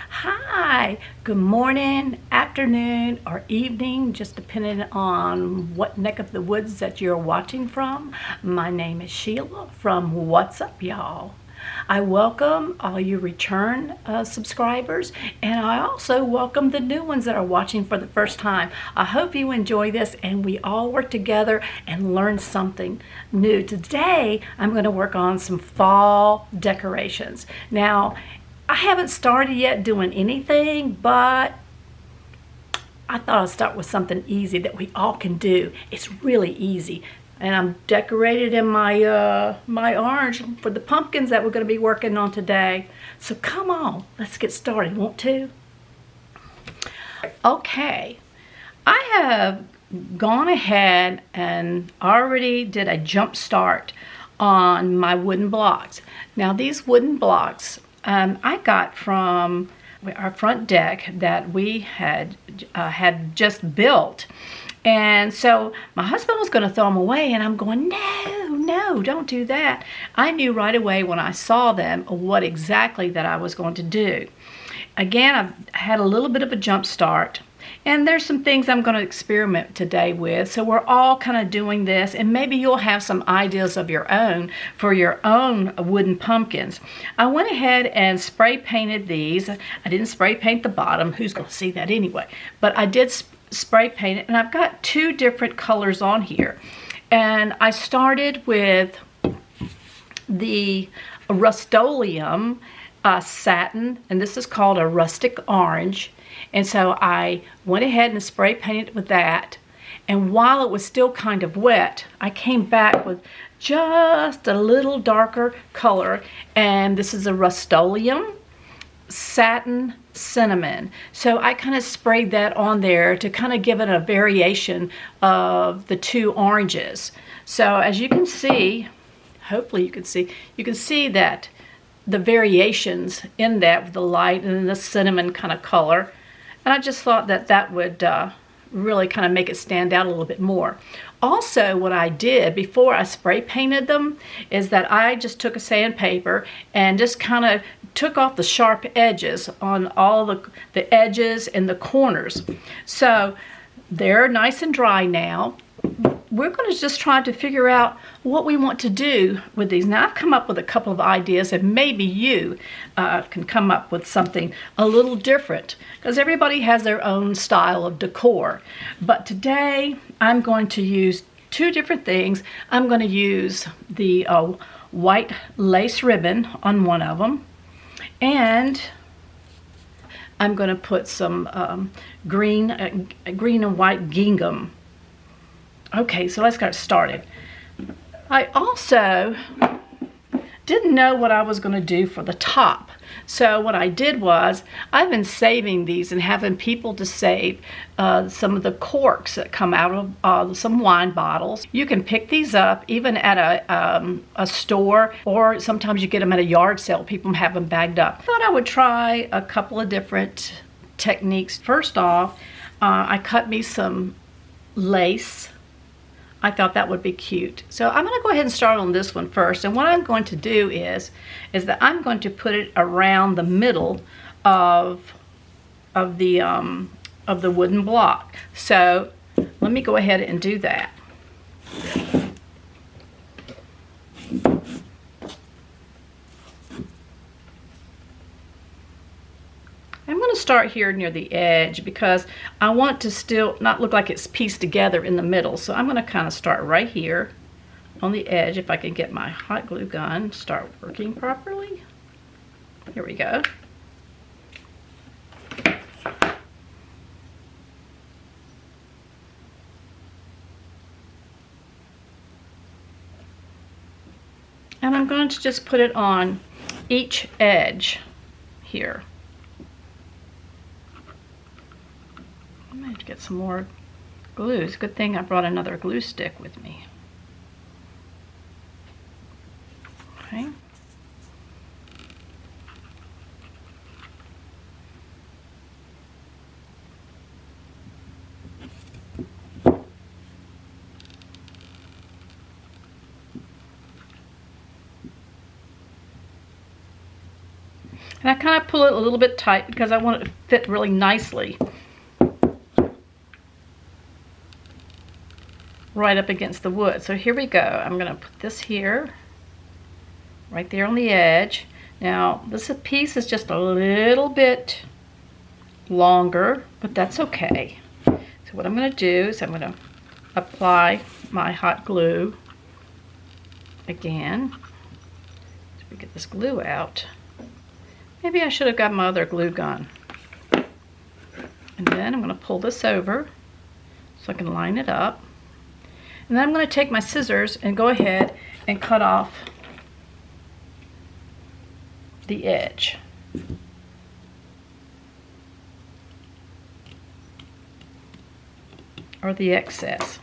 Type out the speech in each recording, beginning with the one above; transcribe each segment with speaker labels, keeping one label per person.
Speaker 1: Hi, good morning, afternoon, or evening, just depending on what neck of the woods that you're watching from. My name is Sheila from What's Up, Y'all. I welcome all you return subscribers, and I also welcome the new ones that are watching for the first time. I hope you enjoy this and we all work together and learn something new. Today, I'm going to work on some fall decorations. Now, I haven't started yet doing anything, but I thought I'd start with something easy that we all can do. It's really easy. And I'm decorated in my my orange for the pumpkins that we're going to be working on today. So come on, let's get started, want to? Okay, I have gone ahead and already did a jump start on my wooden blocks. Now these wooden blocks I got from our front deck that we had just built. And so my husband was going to throw them away, and I'm going, no, don't do that. I knew right away when I saw them what exactly that I was going to do. Again, I've had a little bit of a jump start, and there's some things I'm going to experiment today with. So we're all kind of doing this, and maybe you'll have some ideas of your own for your own wooden pumpkins. I went ahead and spray painted these. I didn't spray paint the bottom. Who's going to see that anyway? But I did spray paint it, and I've got two different colors on here. And I started with the Rust-Oleum satin, and this is called a rustic orange. And so I went ahead and spray painted with that. And while it was still kind of wet, I came back with just a little darker color. And this is a Rust-Oleum satin cinnamon. So I kind of sprayed that on there to kind of give it a variation of the two oranges. So as you can see, hopefully you can see that the variations in that with the light and the cinnamon kind of color. And I just thought that that would really kind of make it stand out a little bit more. Also, what I did before I spray painted them is that I just took a sandpaper and just kind of took off the sharp edges on all the edges and the corners. So they're nice and dry now. We're going to just try to figure out what we want to do with these. Now, I've come up with a couple of ideas, and maybe you can come up with something a little different, because everybody has their own style of decor. But today, I'm going to use two different things. I'm going to use the white lace ribbon on one of them, and I'm going to put some green and white gingham. Okay, so let's get started. I also didn't know what I was going to do for the top. So what I did was, I've been saving these and having people to save some of the corks that come out of some wine bottles. You can pick these up even at a store, or sometimes you get them at a yard sale. People have them bagged up. I thought I would try a couple of different techniques. First off, I cut me some lace. I thought that would be cute. So I'm going to go ahead and start on this one first. And what I'm going to do is that I'm going to put it around the middle of the wooden block. So let me go ahead and do that. I'm going to start here near the edge because I want to still not look like it's pieced together in the middle. So I'm going to kind of start right here on the edge, if I can get my hot glue gun start working properly. Here we go. And I'm going to just put it on each edge here. I might have to get some more glue. It's a good thing I brought another glue stick with me. Okay. And I kind of pull it a little bit tight because I want it to fit really nicely right up against the wood. So here we go. I'm going to put this here, right there on the edge. Now this piece is just a little bit longer, but that's okay. So what I'm going to do is I'm going to apply my hot glue again. So we get this glue out. Maybe I should have got my other glue gun. And then I'm going to pull this over so I can line it up. And then I'm going to take my scissors and go ahead and cut off the edge. Or the excess.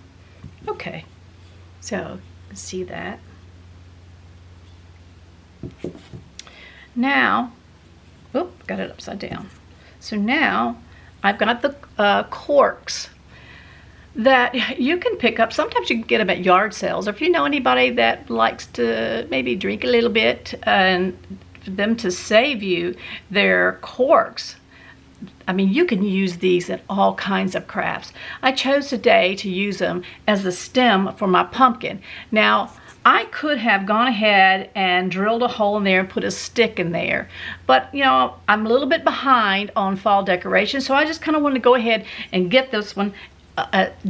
Speaker 1: Okay, so you can see that. Now, oop, got it upside down. So now I've got the corks that you can pick up. Sometimes you can get them at yard sales, or if you know anybody that likes to maybe drink a little bit and for them to save you their corks. I mean, you can use these in all kinds of crafts. I chose today to use them as the stem for my pumpkin. Now, I could have gone ahead and drilled a hole in there and put a stick in there. But, you know, I'm a little bit behind on fall decoration, so I just kind of want to go ahead and get this one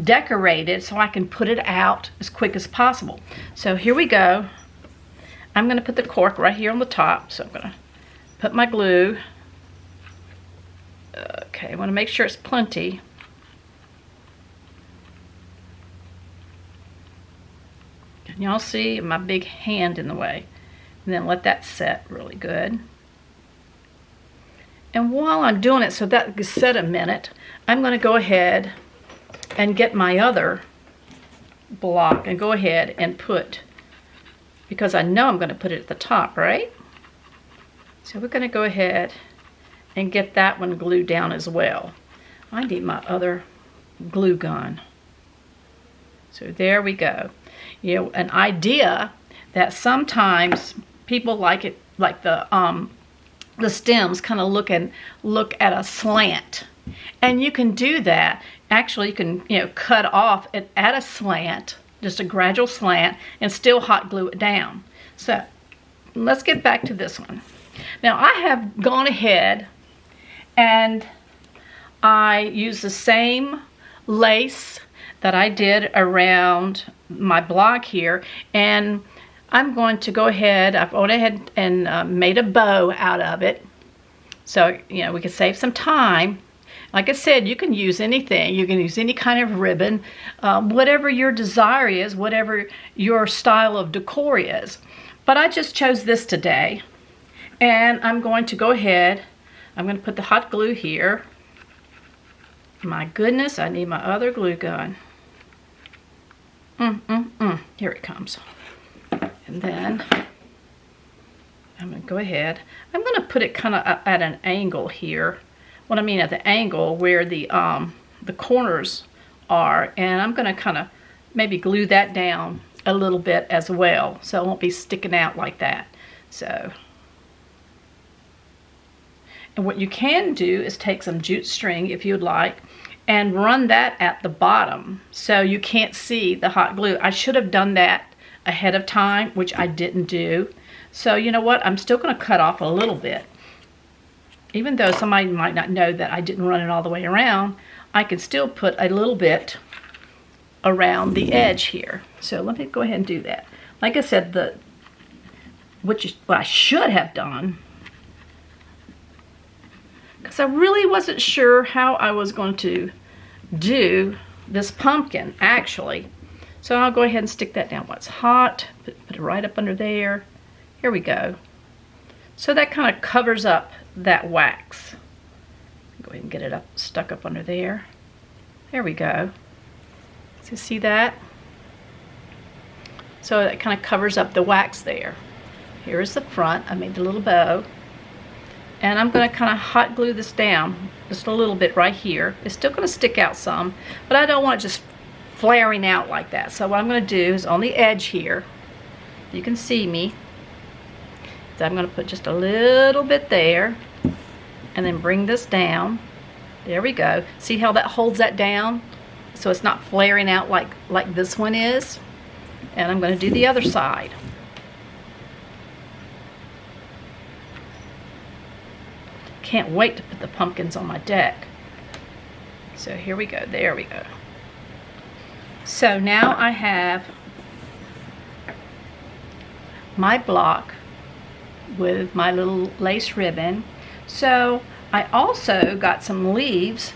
Speaker 1: decorated so I can put it out as quick as possible. So here we go. I'm going to put the cork right here on the top. So I'm going to put my glue. Okay, I want to make sure it's plenty. Can y'all see my big hand in the way? And then let that set really good. And while I'm doing it, so that gets set a minute, I'm going to go ahead and get my other block and go ahead and put, because I know I'm going to put it at the top, right? So we're going to go ahead and get that one glued down as well. I need my other glue gun. So there we go. You know, an idea that sometimes people like it, like the stems kind of look at a slant. And you can do that. Actually, you can, you know, cut off it at a slant, just a gradual slant, and still hot glue it down. So let's get back to this one. Now I have gone ahead and I use the same lace that I did around my block here, and I'm going to go ahead, I've gone ahead and made a bow out of it, so you know we can save some time. Like I said, you can use anything. You can use any kind of ribbon, whatever your desire is, whatever your style of decor is. But I just chose this today, and I'm going to go ahead, I'm going to put the hot glue here. My goodness, I need my other glue gun. Here it comes. And then I'm going to go ahead. I'm going to put it kind of at an angle here. What I mean at the angle where the corners are. And I'm going to kind of maybe glue that down a little bit as well, so it won't be sticking out like that. So, and what you can do is take some jute string, if you'd like, and run that at the bottom so you can't see the hot glue. I should have done that ahead of time, which I didn't do. So you know what, I'm still going to cut off a little bit. Even though somebody might not know that I didn't run it all the way around, I can still put a little bit around the edge here. So let me go ahead and do that. Like I said, what I should have done, because I really wasn't sure how I was going to do this pumpkin, actually. So I'll go ahead and stick that down while it's hot. Put it right up under there. Here we go. So that kind of covers up that wax. Go ahead and get it stuck up under there. There we go. So see that? So that kind of covers up the wax there. Here is the front. I made the little bow. And I'm going to kind of hot glue this down just a little bit right here. It's still going to stick out some, but I don't want it just flaring out like that. So what I'm going to do is on the edge here, you can see me, that I'm going to put just a little bit there, and then bring this down. There we go. See how that holds that down? So it's not flaring out like this one is. And I'm going to do the other side. Can't wait to put the pumpkins on my deck. So here we go. There we go. So now I have my block with my little lace ribbon. So I also got some leaves,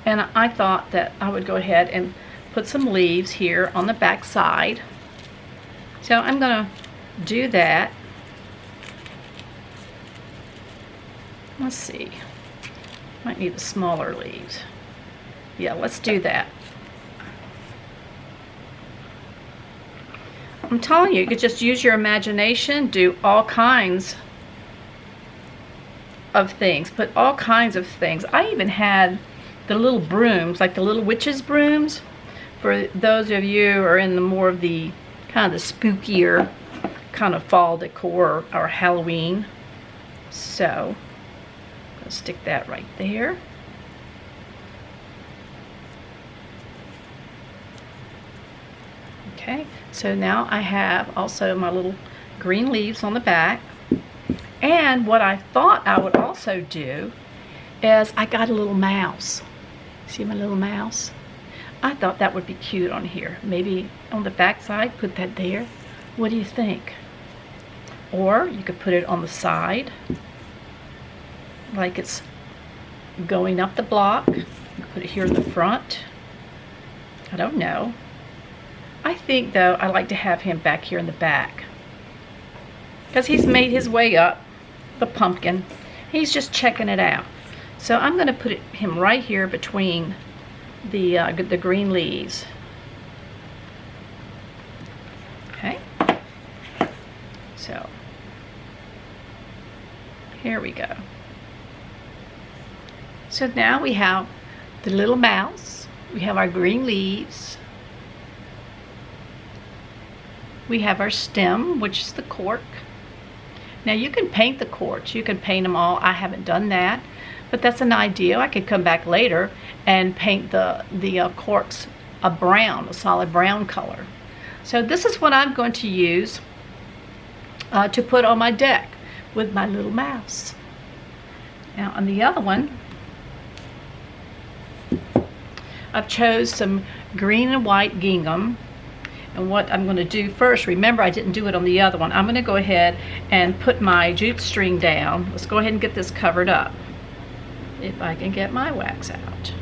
Speaker 1: and I thought that I would go ahead and put some leaves here on the back side. So I'm going to do that. Let's see. Might need the smaller leaves. Yeah, let's do that. I'm telling you, you could just use your imagination, do all kinds of things, put all kinds of things. I even had the little brooms, like the little witches' brooms, for those of you who are in the more of the kind of the spookier kind of fall decor or Halloween. So, I'll stick that right there. Okay, so now I have also my little green leaves on the back. And what I thought I would also do is I got a little mouse. See my little mouse? I thought that would be cute on here. Maybe on the back side, put that there. What do you think? Or you could put it on the side, like it's going up the block. Put it here in the front. I don't know. I think, though, I like to have him back here in the back, because he's made his way up the pumpkin. He's just checking it out. So I'm going to put him right here between the green leaves. Okay. So here we go. So now we have the little mouse. We have our green leaves. We have our stem, which is the cork. Now you can paint the corks. You can paint them all. I haven't done that, but that's an idea. I could come back later and paint the corks a brown, a solid brown color. So this is what I'm going to use to put on my deck with my little mouse. Now on the other one, I've chose some green and white gingham. And what I'm going to do first, remember I didn't do it on the other one. I'm going to go ahead and put my jute string down. Let's go ahead and get this covered up. If I can get my wax out.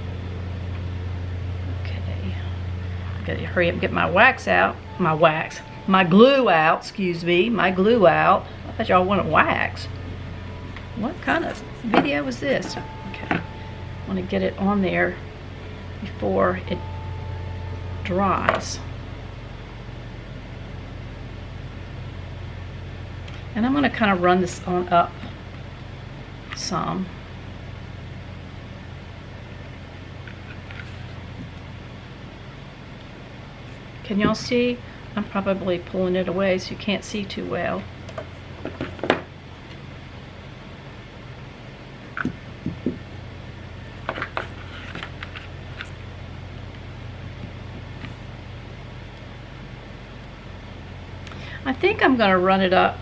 Speaker 1: Okay. I've got to hurry up and get my wax out. My glue out, excuse me. My glue out. I thought y'all wanted wax. What kind of video is this? Okay. I want to get it on there before it dries. And I'm going to kind of run this on up some. Can y'all see? I'm probably pulling it away so you can't see too well. I think I'm going to run it up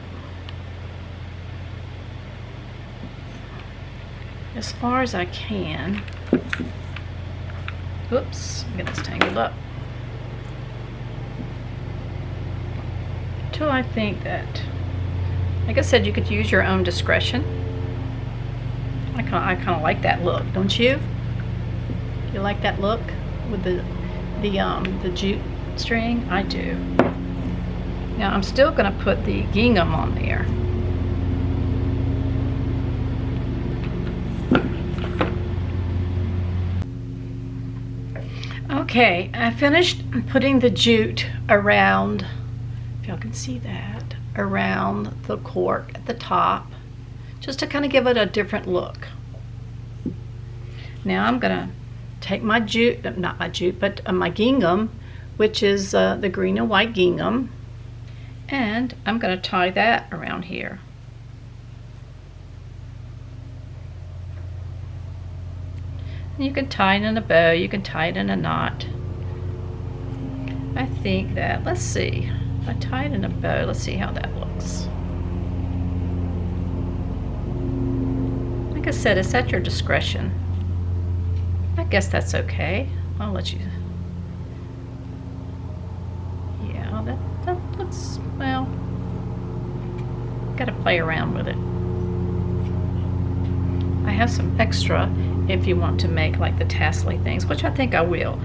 Speaker 1: as far as I can. Oops, get this tangled up. Until I think that, like I said, you could use your own discretion. I kind of like that look, don't you? You like that look with the jute string? I do. Now I'm still going to put the gingham on there. Okay, I finished putting the jute around, if y'all can see that, around the cork at the top, just to kind of give it a different look. Now I'm going to take my jute, not my jute, but my gingham, which is the green and white gingham, And I'm going to tie that around here. And you can tie it in a bow, you can tie it in a knot. I think that, let's see, if I tie it in a bow, let's see how that looks. Like I said, it's at your discretion. I guess that's okay. I'll let you. Yeah, that looks, well, gotta play around with it. I have some extra if you want to make like the tassely things, which I think I will.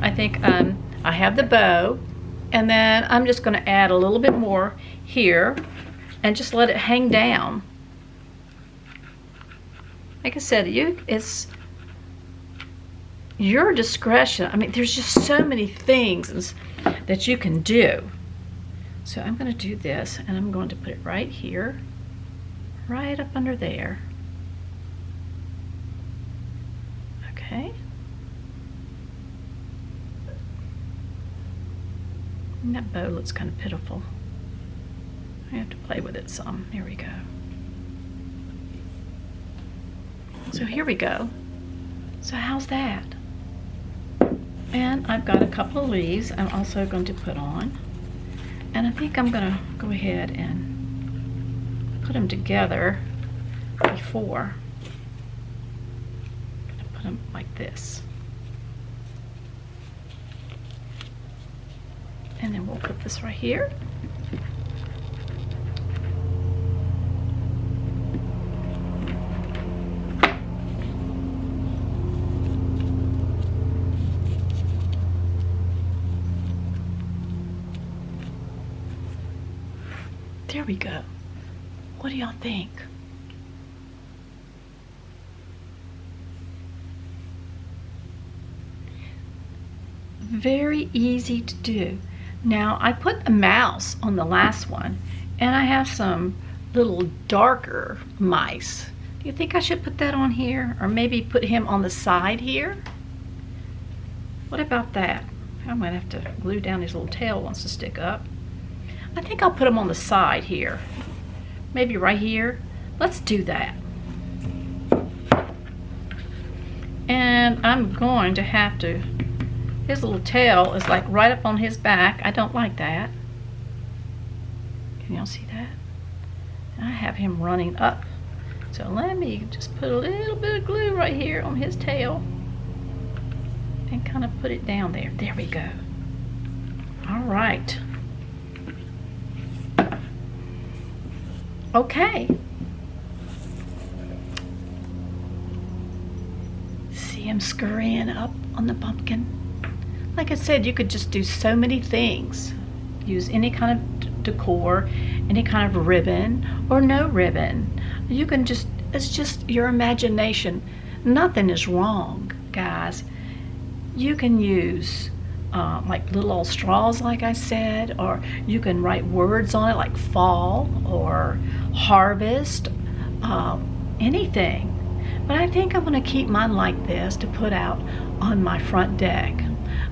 Speaker 1: I think I have the bow, and then I'm just going to add a little bit more here and just let it hang down. Like I said, it's your discretion. I mean, there's just so many things that you can do. So I'm going to do this, and I'm going to put it right here, right up under there. Okay. And that bow looks kind of pitiful. I have to play with it some. Here we go. So here we go. So how's that? And I've got a couple of leaves I'm also going to put on. And I think I'm going to go ahead and put them together before. I'm going to put them like this. And then we'll put this right here. There we go. What do y'all think? Very easy to do. Now, I put a mouse on the last one, and I have some little darker mice. Do you think I should put that on here? Or maybe put him on the side here? What about that? I might have to glue down his little tail wants to stick up. I think I'll put him on the side here. Maybe right here. Let's do that. And I'm going to have to, his little tail is like right up on his back. I don't like that. Can y'all see that? And I have him running up. So let me just put a little bit of glue right here on his tail and kind of put it down there. There we go. All right. Okay. See him scurrying up on the pumpkin? Like I said, you could just do so many things. Use any kind of decor, any kind of ribbon, or no ribbon. You can just, it's just your imagination. Nothing is wrong, guys. You can use like little old straws, like I said, or you can write words on it like fall or harvest, anything. But I think I'm going to keep mine like this to put out on my front deck.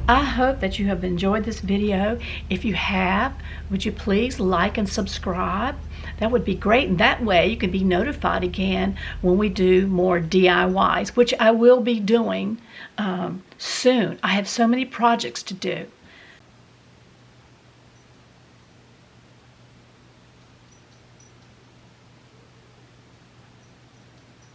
Speaker 1: I hope that you have enjoyed this video. If you have, would you please like and subscribe? That would be great, and that way you can be notified again when we do more DIYs, which I will be doing soon. I have so many projects to do.